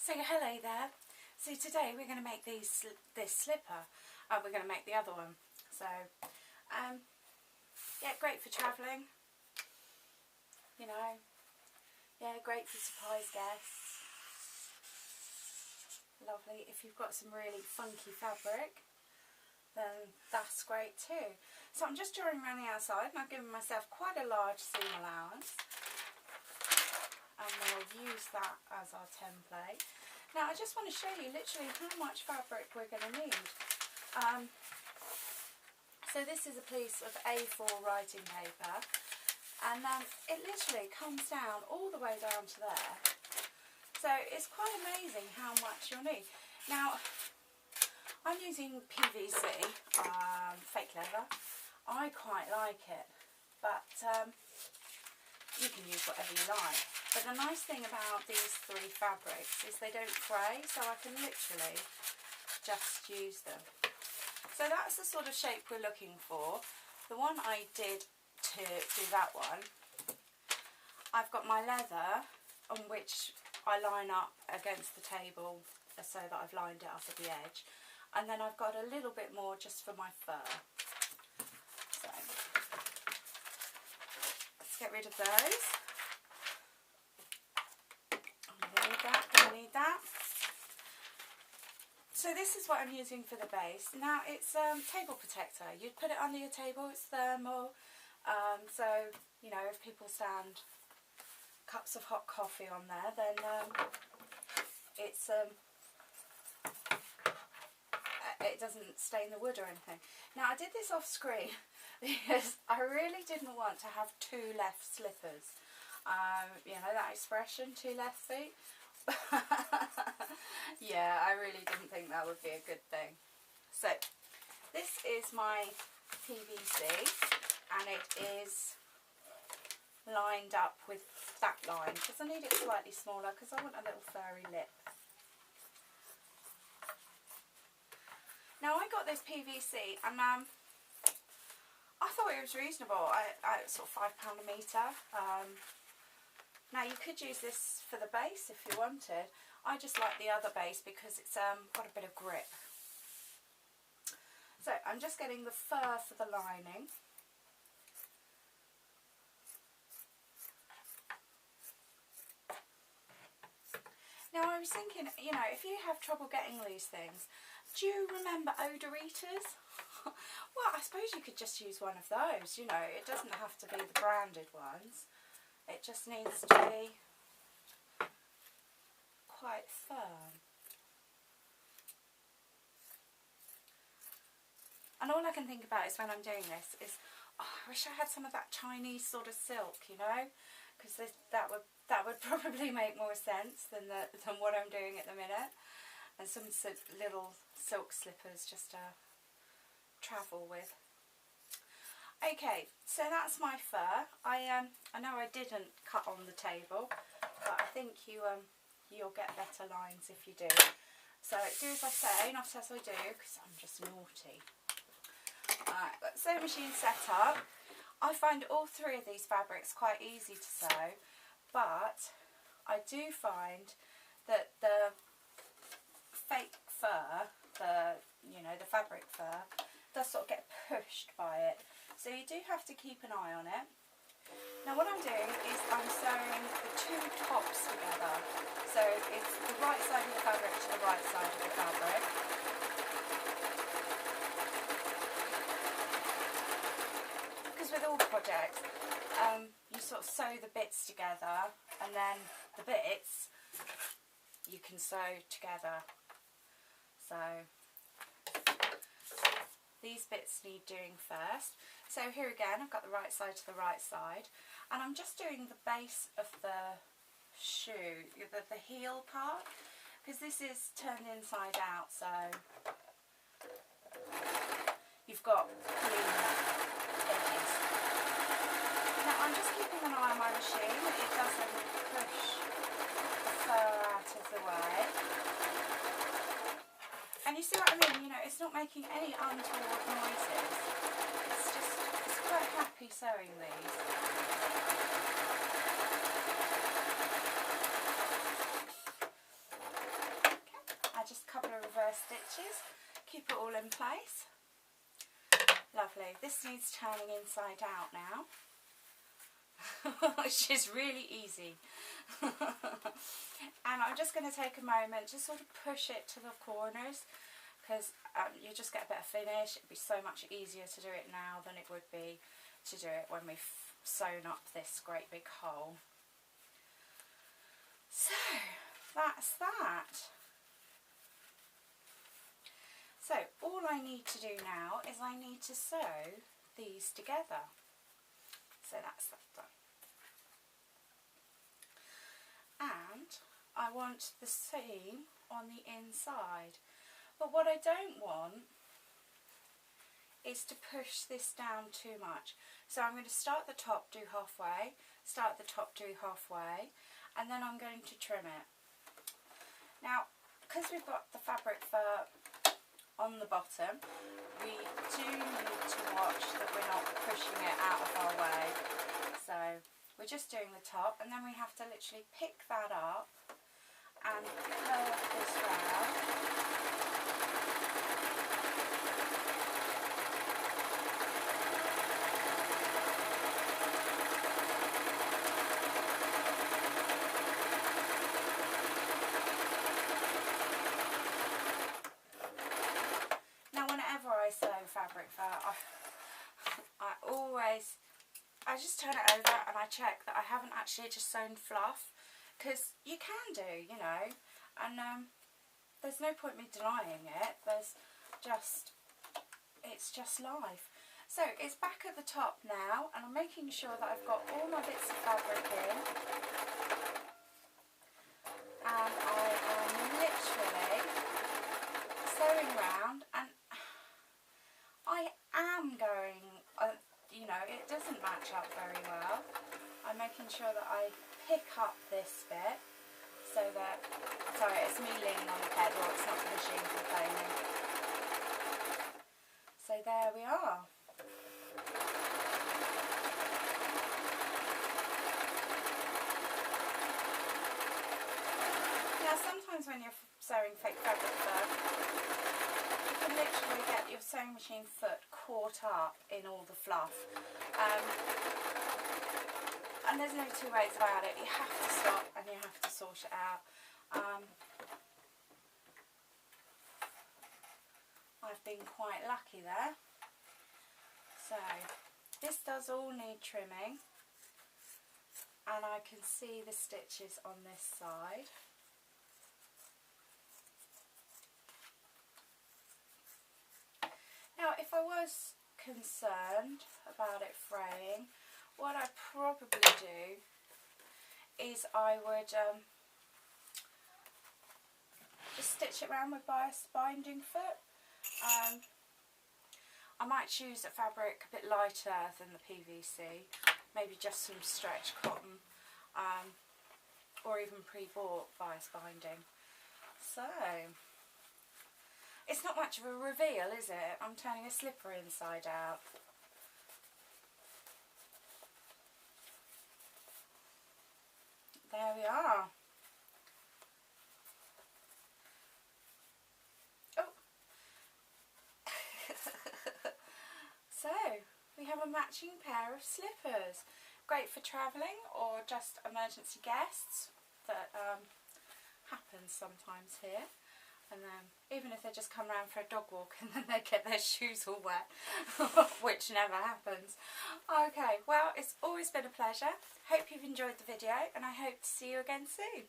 So hello there. So today we're going to make this slipper. We're going to make the other one. So yeah, great for travelling. You know, yeah, great for surprise guests. Lovely. If you've got some really funky fabric, then that's great too. So I'm just drawing around the outside, and I've given myself quite a large seam allowance, and we'll use that as our template. Now I just want to show you literally how much fabric we're going to need. So this is a piece of A4 writing paper, and it literally comes down all the way down to there. So it's quite amazing how much you'll need. Now I'm using PVC, fake leather. I quite like it, but you can use whatever you like. But the nice thing about these three fabrics is they don't fray, so I can literally just use them. So that's the sort of shape we're looking for. The one I did to do that one, I've got my leather on which I line up against the table so that I've lined it up at the edge. And then I've got a little bit more just for my fur. So let's get rid of those. Gonna need that. So this is what I'm using for the base. Now it's table protector. You'd put it under your table, it's thermal. So, you know, if people stand cups of hot coffee on there, then it's it doesn't stain the wood or anything. Now I did this off screen because I really didn't want to have two left slippers. You know that expression, two left feet? Yeah, I really didn't think that would be a good thing. So this is my PVC, and it is lined up with that line because I need it slightly smaller because I want a little furry lip. Now I got this PVC and I thought it was reasonable. I sort of £5 a metre. Now you could use this for the base if you wanted. I just like the other base because it's got a bit of grip. So I'm just getting the fur for the lining. Now I was thinking, you know, if you have trouble getting these things, do you remember odoritors? Well, I suppose you could just use one of those, you know, it doesn't have to be the branded ones. It just needs to be quite firm. And all I can think about is when I'm doing this is, oh, I wish I had some of that Chinese sort of silk, you know, because that would probably make more sense than what I'm doing at the minute. And some little silk slippers just to travel with. Okay, so that's my fur. I know I didn't cut on the table, but I think you'll get better lines if you do. So do as I say, not as I do, because I'm just naughty. Alright, got the sewing machine set up. I find all three of these fabrics quite easy to sew, but I do find that the fake fur, the fabric fur, does sort of get pushed by it. So you do have to keep an eye on it. Now what I'm doing is I'm sewing the two tops together. So it's the right side of the fabric to the right side of the fabric. Because with all projects, you sort of sew the bits together, and then the bits you can sew together. So these bits need doing first. So here again, I've got the right side to the right side, and I'm just doing the base of the shoe, the heel part, because this is turned inside out, so you've got clean edges. Now I'm just keeping an eye on my machine, it doesn't push the fur out of the way. And you see what I mean, you know, it's not making any untoward noises. It's quite happy sewing these. stitches, keep it all in place. Lovely. This needs turning inside out now, which is really easy. And I'm just going to take a moment to sort of push it to the corners, because you just get a better finish. It'd be so much easier to do it now than it would be to do it when we've sewn up this great big hole. So that's that. So all I need to do now is I need to sew these together. So that's that done. And I want the seam on the inside. But what I don't want is to push this down too much. So I'm going to start the top, do halfway, start the top, do halfway, and then I'm going to trim it. Now, because we've got the fabric fur on the bottom, we do need to watch that we're not pushing it out of our way. So we're just doing the top, and then we have to literally pick that up and curve this round. I sew fabric fur, I just turn it over and I check that I haven't actually just sewn fluff, because you can do, you know, and there's no point me denying it. It's just life. So it's back at the top now, and I'm making sure that I've got all my bits of fabric in, and I am literally sewing around, and I am going, you know, it doesn't match up very well. I'm making sure that I pick up this bit so that, sorry, it's me leaning on the pedal, it's not the machine complaining. So there we are. Now sometimes when you're sewing fake fabric fur, you can literally get your sewing machine foot caught up in all the fluff, and there's no two ways about it. You have to stop and you have to sort it out. I've been quite lucky there. So this does all need trimming, and I can see the stitches on this side. Now, if I was concerned about it fraying, what I'd probably do is I would just stitch it around with bias binding foot. I might choose a fabric a bit lighter than the PVC, maybe just some stretch cotton, or even pre-bought bias binding. So it's not much of a reveal, is it? I'm turning a slipper inside out. There we are. Oh. So, we have a matching pair of slippers. Great for travelling or just emergency guests. That happens sometimes here. And even if they just come round for a dog walk and then they get their shoes all wet, which never happens. Okay, well, it's always been a pleasure. Hope you've enjoyed the video, and I hope to see you again soon.